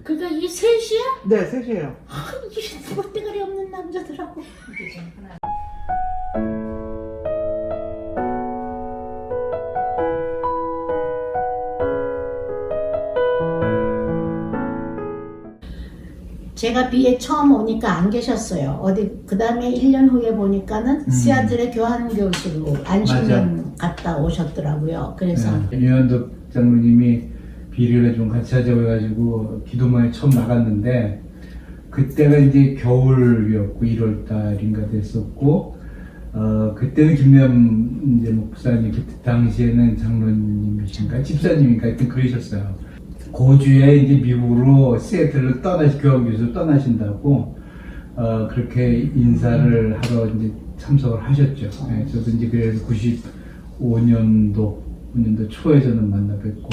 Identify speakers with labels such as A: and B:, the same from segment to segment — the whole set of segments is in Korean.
A: 그러니까 이게 셋이야?
B: 네, 셋이에요.
A: 아, 이게 멋대가리 없는 남자더라고. 제가 비에 처음 오니까 안 계셨어요. 어디 그 다음에 1년 후에 보니까는 시아틀의 교환 교수로 안식년 갔다 오셨더라고요. 그래서
C: 유현덕 장로님이 비리를 좀 같이 하자고 해가지고 기도만에 처음 나갔는데 그때가 이제 겨울이었고 1월 달인가 됐었고 그때는 김남 이제 목사님 그때 당시에는 장로님이신가 집사님인가 하여튼 그러셨어요. 고주에 이제 미국으로 시애틀을 교환교수로 떠나신다고 그렇게 인사를 하러 이제 참석을 하셨죠. 네, 저도 이제 그래서 95년도 초에 저는 만나 뵙고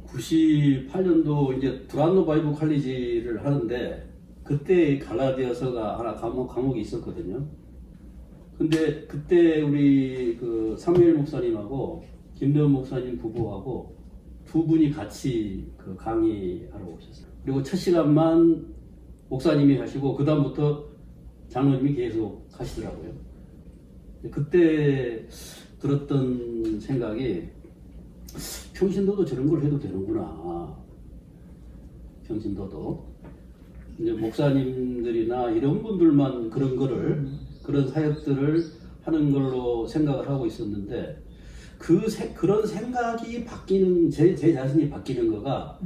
D: 98년도 이제 두란노 바이블 칼리지를 하는데 그때 갈라디아서가 하나 과목이 있었거든요. 근데 그때 우리 그 사무엘 목사님하고 김대원 목사님 부부하고 두 분이 같이 그 강의하러 오셨어요. 그리고 첫 시간만 목사님이 하시고 그 다음부터 장로님이 계속 하시더라고요. 그때 들었던 생각이 평신도도 저런 걸 해도 되는구나. 평신도도 이제 목사님들이나 이런 분들만 그런 거를 그런 사역들을 하는 걸로 생각을 하고 있었는데 그런 생각이 바뀌는 제 자신이 바뀌는 거가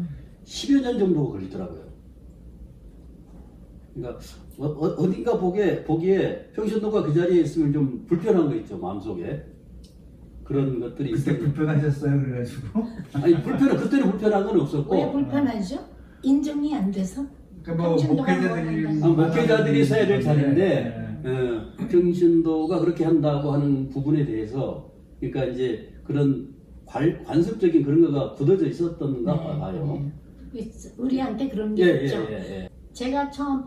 D: 10여 년 정도가 걸리더라고요. 그러니까 어딘가 보기에 평신도가 그 자리에 있으면 좀 불편한 거 있죠, 마음속에. 그런 것들이
C: 그때
D: 있어요.
C: 불편하셨어요 그래가지고
D: 아니 그때는 불편한 건 없었고.
A: 왜 불편하죠? 인정이 안 돼서?
C: 그러니까 뭐
D: 목회자들이 서야 될 자리인데
C: 네.
D: 평신도가 그렇게 한다고 하는 부분에 대해서 그러니까 이제 그런 관습적인 그런 거가 굳어져 있었던가 봐요.
A: 우리한테 그런 게 있죠.
D: 예.
A: 제가 처음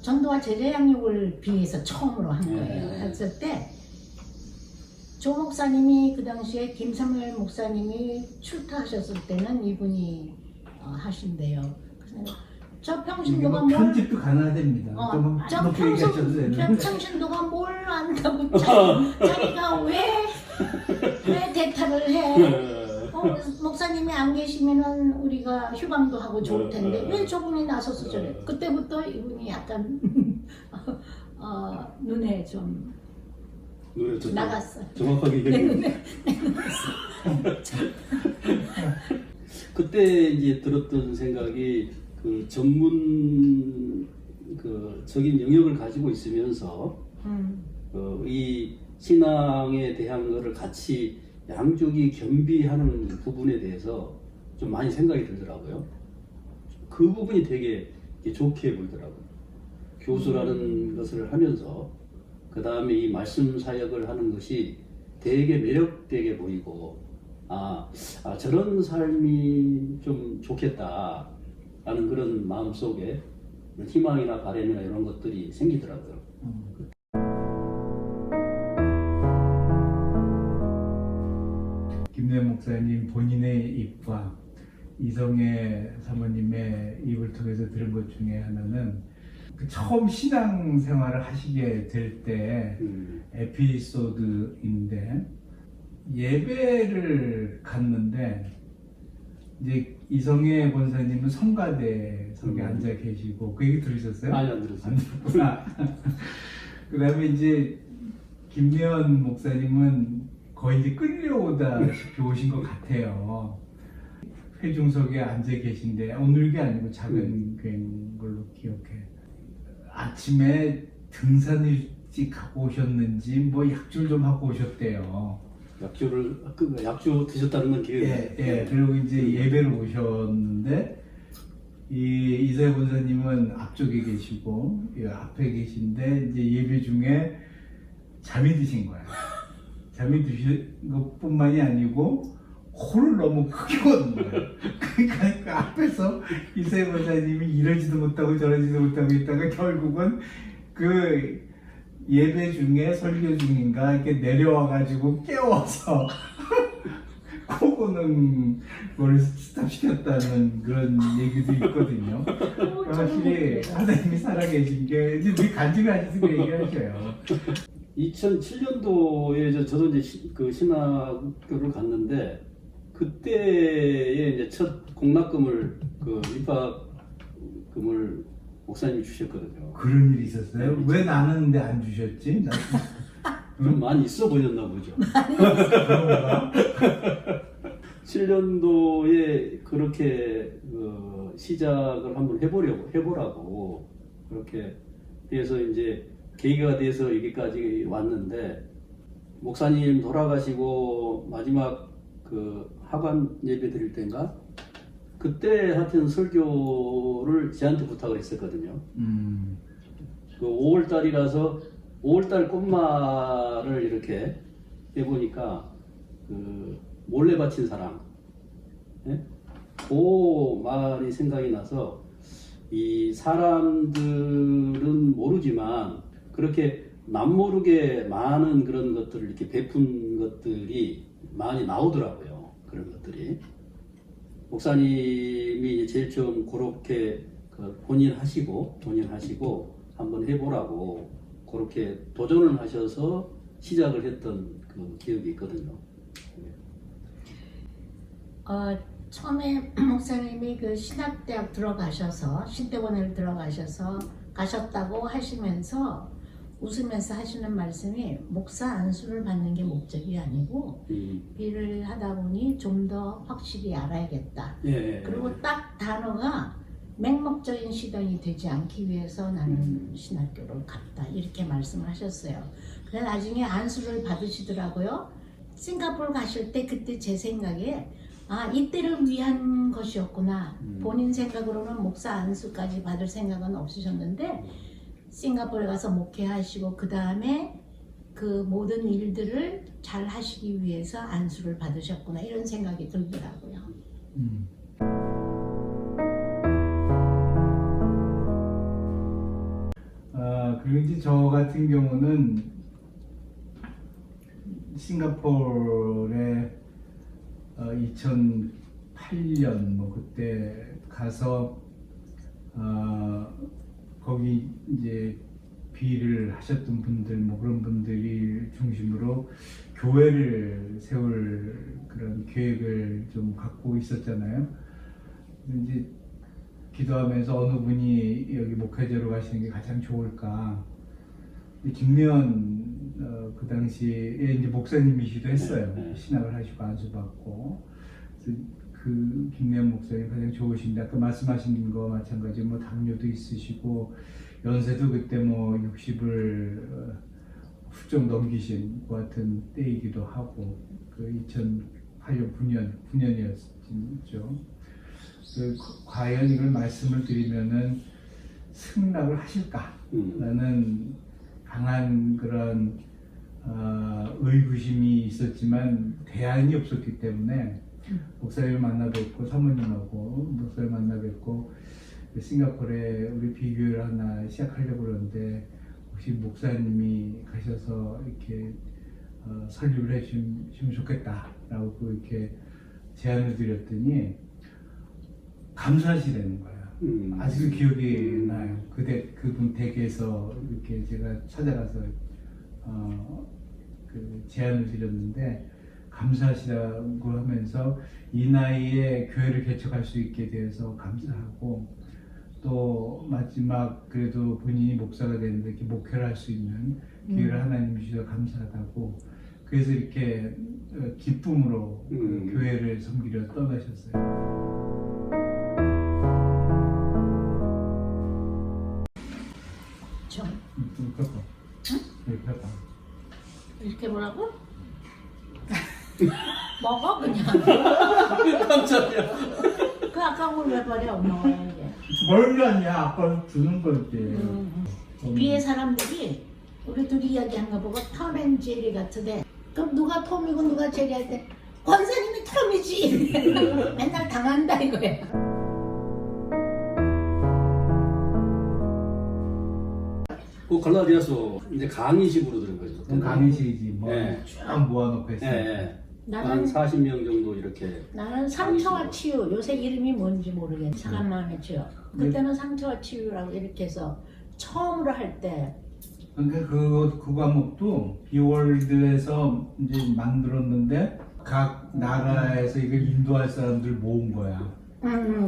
A: 전도와 제자 양육을 비해서 처음으로 한 거예요.
D: 예.
A: 했을 때 조 목사님이 그 당시에 김사무엘 목사님이 출타하셨을 때는 이분이 하신대요. 그래서 저 평신도가 뭘
C: 편집도 가능하답니다.
A: 저 평신도가 뭘 안다고 자기가 왜 대타를 해? 목사님이 안 계시면은 우리가 휴방도 하고 좋을 텐데 왜 저분이 나서서 저래? 그때부터 이분이 약간 눈에 좀 나갔어.
D: 정확하게
A: 내
D: 얘기해.
A: 눈에
D: 그때 이제 들었던 생각이 그 전문 적인 영역을 가지고 있으면서 이 신앙에 대한 거를 같이 양쪽이 겸비하는 부분에 대해서 좀 많이 생각이 들더라고요. 그 부분이 되게 좋게 보이더라고요. 교수라는 것을 하면서 그 다음에 이 말씀 사역을 하는 것이 되게 매력되게 보이고 저런 삶이 좀 좋겠다 라는 그런 마음속에 희망이나 바람이나 이런 것들이 생기더라고요.
C: 김대원 목사님 본인의 입과 이성애 사모님의 입을 통해서 들은 것 중에 하나는 그 처음 신앙 생활을 하시게 될 때 에피소드인데 예배를 갔는데 이제 이성애 권사님은 성가대 속에 앉아 계시고 그 얘기 들으셨어요?
D: 아니 안 들었어요.
C: 안 들었구나. 그 다음에 이제 김대원 목사님은 거의 이제 끌려오다시피 오신 것 같아요. 회중석에 앉아 계신데 오늘 게 아니고 작은 교회인 걸로 기억해. 아침에 등산 일찍 가고 오셨는지 뭐 약주를 좀 하고 오셨대요.
D: 약주 드셨다는 건 기억이
C: 예. 그리고 이제 예배를 오셨는데 이사야 권사님은 앞쪽에 계시고 앞에 계신데 이제 예배 중에 잠이 드신 거야. 잠이 드신 것뿐만이 아니고 코를 너무 크게 고는 거예요. 그러니까 그 앞에서 이사야 권사님이 이러지도 못하고 저러지도 못하고 있다가 결국은 그 예배 중에 설교 중인가 이렇게 내려와가지고 깨워서 코고는 걸 스탑시켰다는 그런 얘기도 있거든요. 확실히 하나님이 살아계신 게 이제 우리 간증하셔서 얘기하셔요.
D: 2007년도에 저도 이제 그 신학교를 갔는데 그때에 이제 첫 공납금을 그 입학금을 목사님이 주셨거든요.
C: 그런 일이 있었어요?
D: 네,
C: 왜 나는 근데 안 주셨지?
D: 좀 많이 있어 보였나 보죠.
C: 그런가?
D: 7년도에 그렇게 시작을 한번 해보라고 그렇게 해서 이제 계기가 돼서 여기까지 왔는데 목사님 돌아가시고 마지막 그 하관 예배 드릴 때인가 그때 하여튼 설교를 저한테 부탁을 했었거든요. 그 5월달이라서 5월달 꽃말을 이렇게 해보니까 그 몰래 바친 사랑, 예? 그 말이 생각이 나서 이 사람들은 모르지만 그렇게 남모르게 많은 그런 것들을 이렇게 베푼 것들이 많이 나오더라고요. 그런 것들이. 목사님이 제일 처음 그렇게 본인 하시고 한번 해보라고 그렇게 도전을 하셔서 시작을 했던 그 기억이 있거든요.
A: 처음에 목사님이 그 신학대학 들어가셔서 신대원을 들어가셔서 가셨다고 하시면서 웃으면서 하시는 말씀이 목사 안수를 받는 게 목적이 아니고 일을 하다 보니 좀 더 확실히 알아야겠다.
D: 예.
A: 그리고 딱 단어가 맹목적인 시련이 되지 않기 위해서 나는 신학교를 갔다 이렇게 말씀을 하셨어요. 그래 나중에 안수를 받으시더라고요. 싱가포르 가실 때 그때 제 생각에 이때를 위한 것이었구나. 본인 생각으로는 목사 안수까지 받을 생각은 없으셨는데 싱가포르에 가서 목회하시고 그 다음에 그 모든 일들을 잘 하시기 위해서 안수를 받으셨구나 이런 생각이 들더라고요.
C: 그리고 이제 저 같은 경우는 싱가포르에 2008년 뭐 그때 가서 거기 이제 비를 하셨던 분들 뭐 그런 분들이 중심으로 교회를 세울 그런 계획을 좀 갖고 있었잖아요. 이제 기도하면서 어느 분이 여기 목회자로 가시는 게 가장 좋을까? 김면 그 당시에 이제 목사님이시기도 했어요. 신학을 하시고 안수받고 그 김면 목사님 가장 좋으신데 아까 말씀하신 거 마찬가지 뭐 당뇨도 있으시고 연세도 그때 뭐 60을 훌쩍 넘기신 것 같은 때이기도 하고 그 2008년 9년이었죠. 과연 이걸 말씀을 드리면은 승낙을 하실까라는 강한 그런 의구심이 있었지만 대안이 없었기 때문에 목사님을 만나 뵙고 사모님하고 목사를 만나 뵙고 싱가포르에 우리 비교를 하나 시작하려고 그러는데 혹시 목사님이 가셔서 이렇게 설립을 해주시면 좋겠다라고 이렇게 제안을 드렸더니 감사하시라는 거예요. 아직도 기억이 나요. 그분 댁에서 이렇게 제가 찾아가서 그 제안을 드렸는데 감사하시다고 하면서 이 나이에 교회를 개척할 수 있게 되어서 감사하고 또 마지막 그래도 본인이 목사가 되는데 이렇게 목회를 할 수 있는 기회를 하나님이 주셔서 감사하다고 그래서 이렇게 기쁨으로 그 교회를 섬기려 떠나셨어요.
A: 이렇게 뭐라고? 먹어 그냥.
D: 깜짝이야.
A: 그 아까운 걸 왜 버려 엄마가 이게.
C: 뭘 하냐 아까 주는 거지.
A: 뒤에 사람들이 우리 둘이 이야기한 거 보고 톰 앤 제리 같은데 그럼 누가 톰이고 누가 제리 할 때 권사님이 톰이지. 맨날 당한다 이거야.
D: 그 갈라디아서 이제 강의식으로 들은 거죠.
C: 강의식이지 뭐
D: 네.
C: 쭉 모아놓고 했어요.
D: 예. 한
A: 나는
D: 40명 정도 이렇게.
A: 상처와 치유, 요새 이름이 뭔지 모르겠네. 잠깐만요, 치유. 그때는 상처와 치유라고 이렇게 해서 처음으로 할 때
C: 그러니까 그 과목도 비월드에서 이제 만들었는데 각 나라에서 이걸 인도할 사람들 모은 거야.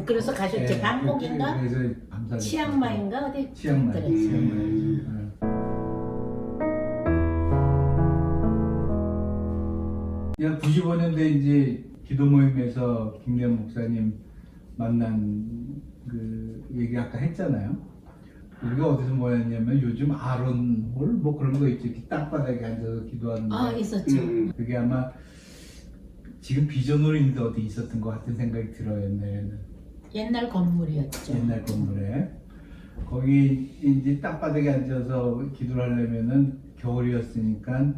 A: 그래서 가셨지.
C: 예,
A: 방콕인가?
C: 그래서 감사했어요.
A: 치앙마이인가? 어디?
C: 치앙마이.
A: 그래.
C: 치앙마이. 그냥 95년도에 이제 기도 모임에서 김래원 목사님 만난 그 얘기 아까 했잖아요. 우리가 어디서 모였냐면 요즘 아론홀 뭐 그런 거 있죠. 이렇게 땅바닥에 앉아서 기도하는 거.
A: 아, 있었죠.
C: 그게 아마 지금 비전홀 있는데 어디 있었던 것 같은 생각이 들어요. 옛날에는.
A: 옛날 건물이었죠.
C: 옛날 건물에. 거기 이제 땅바닥에 앉아서 기도를 하려면은 겨울이었으니까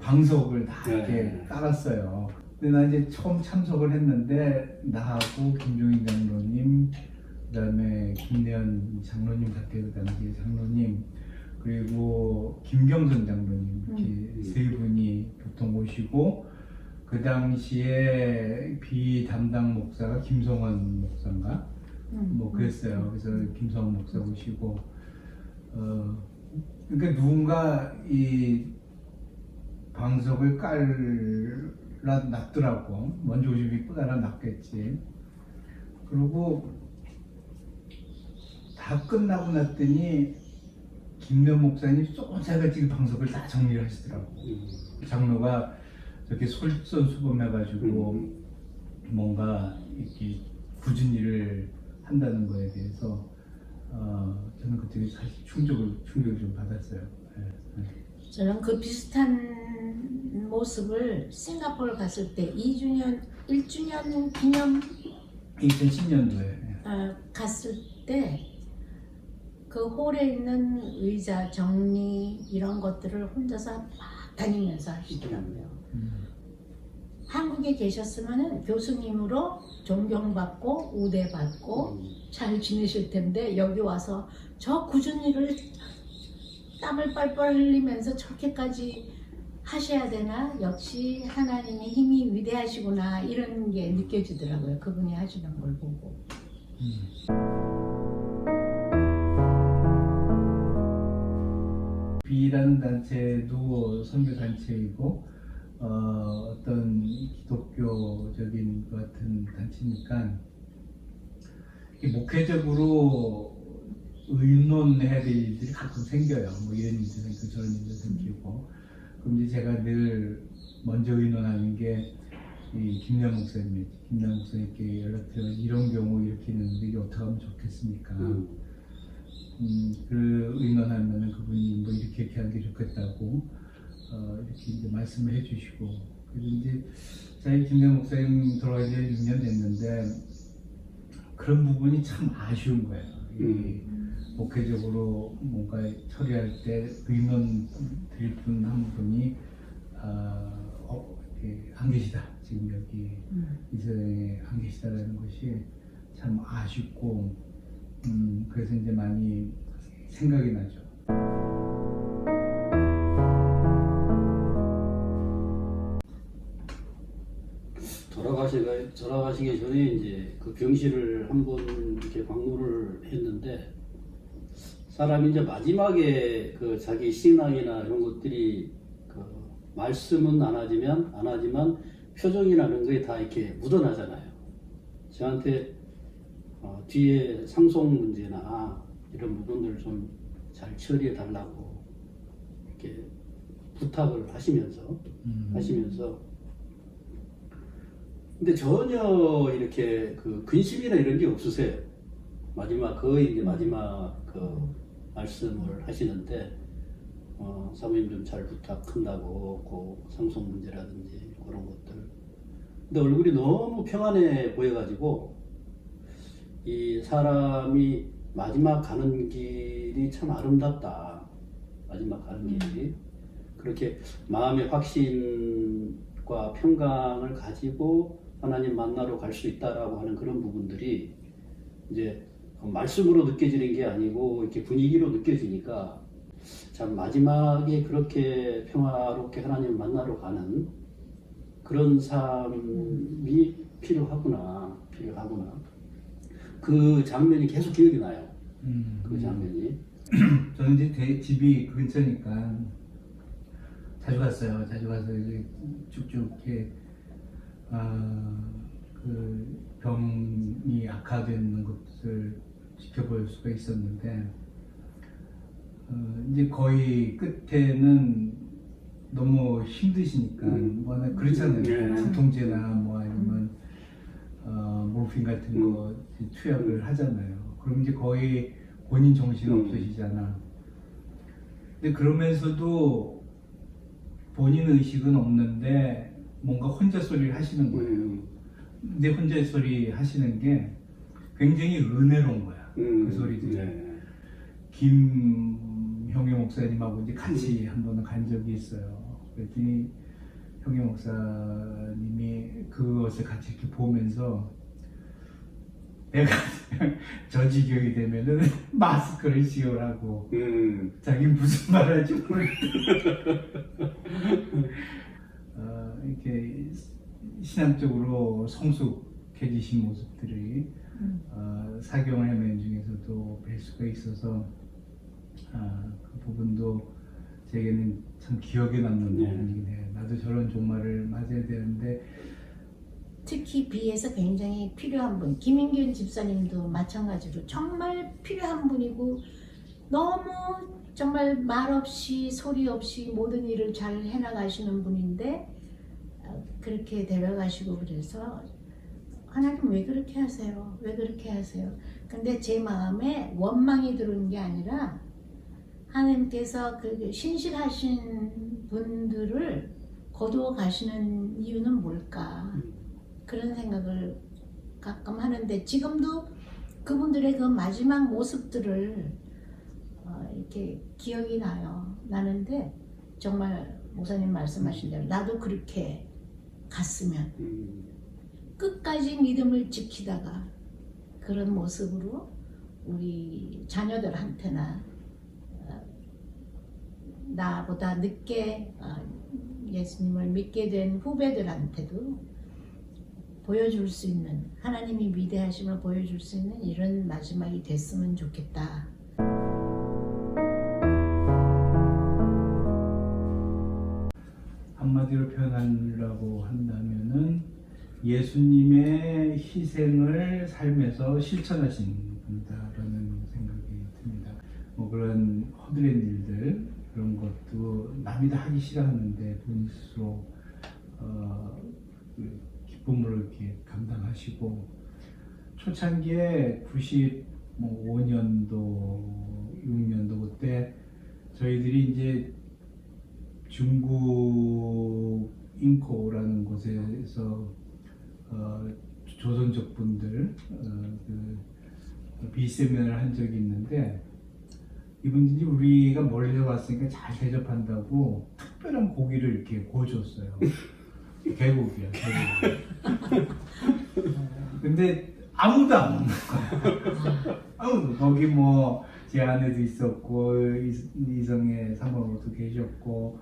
C: 방석을 다 이렇게
D: 네.
C: 깔았어요. 근데 나 이제 처음 참석을 했는데 나하고 김종인 장로님, 그다음에 김래현 장로님 같아요. 그 당시에 장로님, 그리고 김경선 장로님 이렇게 세 분이 보통 오시고, 그 당시에 비담당 목사가 김성원 목사인가 뭐 그랬어요. 그래서 김성원 목사 오시고, 그러니까 누군가 이 방석을 깔라 놨더라고. 먼저 오시면 깔아 놨겠지. 그리고 다 끝나고 났더니 김래 목사님 쏘자가지고 방석을 다 정리를 하시더라고. 장로가 저렇게 솔선수범해가지고 뭔가 이렇게 굳은 일을 한다는 거에 대해서 저는 그때 사실 충격을 좀 받았어요. 네.
A: 저는 그 비슷한 모습을 싱가포르 갔을 때 1주년 기념
C: 2010년도에
A: 갔을 때 그 홀에 있는 의자 정리 이런 것들을 혼자서 막 다니면서 하시더라고요. 한국에 계셨으면은 교수님으로 존경받고 우대받고 잘 지내실 텐데 여기 와서 저 굳은 일을 땀을 뻘뻘 흘리면서 저렇게까지 하셔야 되나? 역시 하나님의 힘이 위대하시구나 이런 게 느껴지더라고요. 그분이 하시는 걸 보고.
C: 비라는 단체도 선교 단체이고 어떤 기독교적인 것 같은 단체니까 목회적으로 의논해야 될 일들이 가끔 생겨요. 뭐 이런 일도 생기고 저런 일도 생기고. 그럼 이제 제가 늘 먼저 의논하는 게 이 김래원 목사님, 김래원 목사님께 연락드려 이런 경우 이렇게 있는데 이게 어떻게 하면 좋겠습니까? 그 의논하면은 그분이 뭐 이렇게 하는 게 좋겠다고 이렇게 이제 말씀을 해주시고. 그래서 이제 저희 김래원 목사님 돌아가신 지 6년 됐는데 그런 부분이 참 아쉬운 거예요. 이 목회적으로 뭔가 처리할 때 의논 드릴 분 한 분이 안 계시다. 지금 여기 이 세상에 안 계시다라는 것이 참 아쉽고 그래서 이제 많이 생각이 나죠.
D: 돌아가시기 전에 이제 그 병실을 한번 이렇게 방문을 했는데 사람이 이제 마지막에 그 자기 신앙이나 이런 것들이 그 말씀은 안 하지만 표정이나 이런 거에 다 이렇게 묻어나잖아요. 저한테 뒤에 상속 문제나 이런 부분들을 좀 잘 처리해 달라고 이렇게 부탁을 하시면서 근데 전혀 이렇게 그 근심이나 이런 게 없으세요. 거의 이제 마지막 그 말씀을 하시는데 사모님 좀 잘 부탁한다고 그 상속 문제라든지 그런 것들. 근데 얼굴이 너무 평안해 보여가지고 이 사람이 마지막 가는 길이 참 아름답다. 마지막 가는 길이 그렇게 마음의 확신과 평강을 가지고 하나님 만나러 갈 수 있다라고 하는 그런 부분들이 이제 말씀으로 느껴지는 게 아니고 이렇게 분위기로 느껴지니까 참 마지막에 그렇게 평화롭게 하나님 만나러 가는 그런 삶이 필요하구나. 그 장면이 계속 기억이 나요. 그 장면이.
C: 저는 이제 집이 근처니까 자주 갔어요. 자주 가서 이제 쭉쭉 이렇게 그 병이 악화되는 것을 지켜볼 수가 있었는데 이제 거의 끝에는 너무 힘드시니까 뭐 그렇잖아요.
D: 네.
C: 진통제나 뭐 아니면 모르핀 같은 거 투약을 하잖아요. 그럼 이제 거의 본인 정신 없으시잖아. 근데 그러면서도 본인 의식은 없는데 뭔가 혼자 소리를 하시는 거예요. 근데 혼자 소리 하시는 게 굉장히 은혜로운 거야. 그 소리들이.
D: 네.
C: 김형희 목사님하고 이제 같이 한 번은 간 적이 있어요. 그랬더니 형희 목사님이 그것을 같이 이렇게 보면서 내가 저 지경이 되면은 마스크를 씌우라고 자기 무슨 말 할지 모르겠다. 이렇게 신앙적으로 성숙해지신 모습들이 사경을 헤매는 중에서도 뵐 수가 있어서 그 부분도 제게는 참 기억에 남는 부분이긴 해요. 나도 저런 종말을 맞아야 되는데
A: 특히 비에서 굉장히 필요한 분, 김인균 집사님도 마찬가지로 정말 필요한 분이고 너무 정말 말 없이 소리 없이 모든 일을 잘 해나가시는 분인데 그렇게 데려가시고 그래서 하나님 왜 그렇게 하세요? 왜 그렇게 하세요? 근데 제 마음에 원망이 들어온 게 아니라 하나님께서 그 신실하신 분들을 거두어 가시는 이유는 뭘까? 그런 생각을 가끔 하는데 지금도 그분들의 그 마지막 모습들을 이렇게 기억이 나는데 정말 목사님 말씀하신 대로 나도 그렇게 갔으면 끝까지 믿음을 지키다가 그런 모습으로 우리 자녀들한테나 나보다 늦게 예수님을 믿게 된 후배들한테도 보여줄 수 있는 하나님이 위대하심을 보여줄 수 있는 이런 마지막이 됐으면 좋겠다.
C: 한마디로 표현하려고 한다면은 예수님의 희생을 삶에서 실천하신 분이다라는 생각이 듭니다. 뭐 그런 허드렛 일들 그런 것도 남이 다 하기 싫어하는데 본인 스스로 기쁨으로 이렇게 감당하시고 초창기에 95년도 6년도 그때 저희들이 이제 중국 인코라는 곳에서 조선족 분들 그 비세미나를 한 적이 있는데 이분들이 우리가 멀리서 왔으니까 잘 대접한다고 특별한 고기를 이렇게 구워줬어요. 개고기야, 개고기. 근데 아무도 안 먹는 거야. 아무도. 거기 뭐 제 아내도 있었고 이성의 사모도 계셨고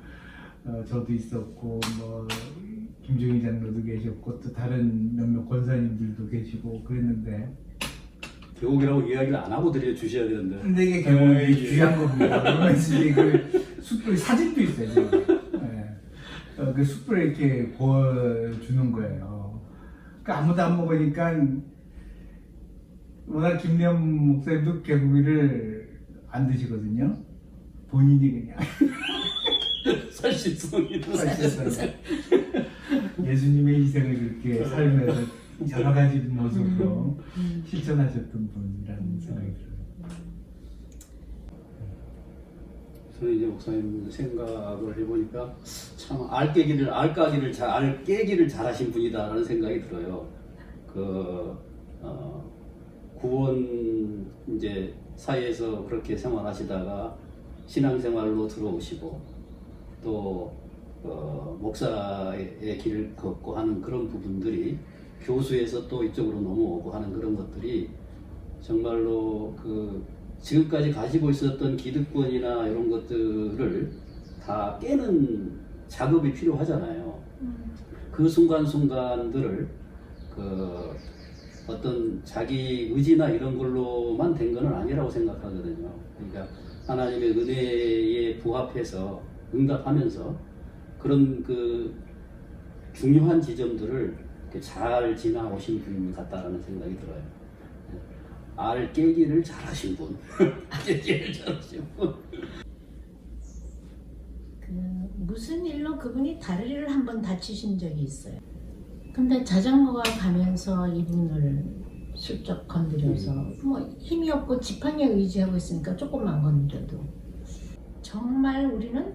C: 저도 있었고 뭐 김종희 장로도 계셨고 또 다른 몇몇 권사님들도 계시고 그랬는데
D: 개고기라고 이야기를 안 하고 드려주셔야 되는데.
C: 근데 이게 개고기 귀한 겁니다. 그러면서 이제 그 숯불 사진도 있어요. 네. 그 숯불에 이렇게 구워주는 거예요. 그러니까 아무도 안 먹으니까 워낙 김래원 목사님도 개고기를 안 드시거든요. 본인이 그냥
D: 살신성이
C: 예수님의 희생을 그렇게 살면서 여러 가지 모습으로 실천하셨던 분이라는 생각이 들어요.
D: 저는 이제 목사님 생각을 해보니까 참 알까기를 잘 하신 분이다라는 생각이 들어요. 구원 이제 사이에서 그렇게 생활하시다가 신앙생활로 들어오시고 또 목사의 길을 걷고 하는 그런 부분들이 교수에서 또 이쪽으로 넘어오고 하는 그런 것들이 정말로 그 지금까지 가지고 있었던 기득권이나 이런 것들을 다 깨는 작업이 필요하잖아요. 그 순간순간들을 그 어떤 자기 의지나 이런 걸로만 된 건 아니라고 생각하거든요. 그러니까 하나님의 은혜에 부합해서 응답하면서 그런 그 중요한 지점들을 이렇게 잘 지나오신 분 같다라는 생각이 들어요. 알 깨기를 잘하신 분, 깨기를 잘하신 분.
A: 그 무슨 일로 그분이 다리를 한번 다치신 적이 있어요. 근데 자전거가 가면서 이분을 슬쩍 건드려서 뭐 힘이 없고 지팡이에 의지하고 있으니까 조금만 건드려도 정말 우리는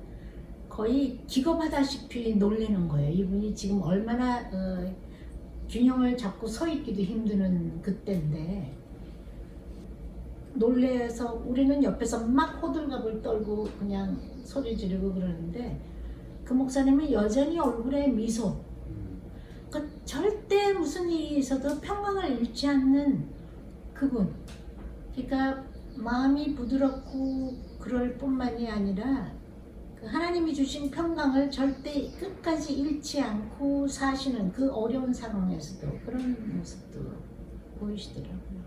A: 거의 기겁하다시피 놀리는 거예요. 이분이 지금 얼마나 균형을 잡고 서 있기도 힘드는 그때인데 놀래서 우리는 옆에서 막 호들갑을 떨고 그냥 소리 지르고 그러는데 그 목사님은 여전히 얼굴에 미소, 그 절대 무슨 일이 있어도 평강을 잃지 않는 그분. 그러니까 마음이 부드럽고 그럴 뿐만이 아니라 그 하나님이 주신 평강을 절대 끝까지 잃지 않고 사시는 그 어려운 상황에서도 그런 모습도 보이시더라고요.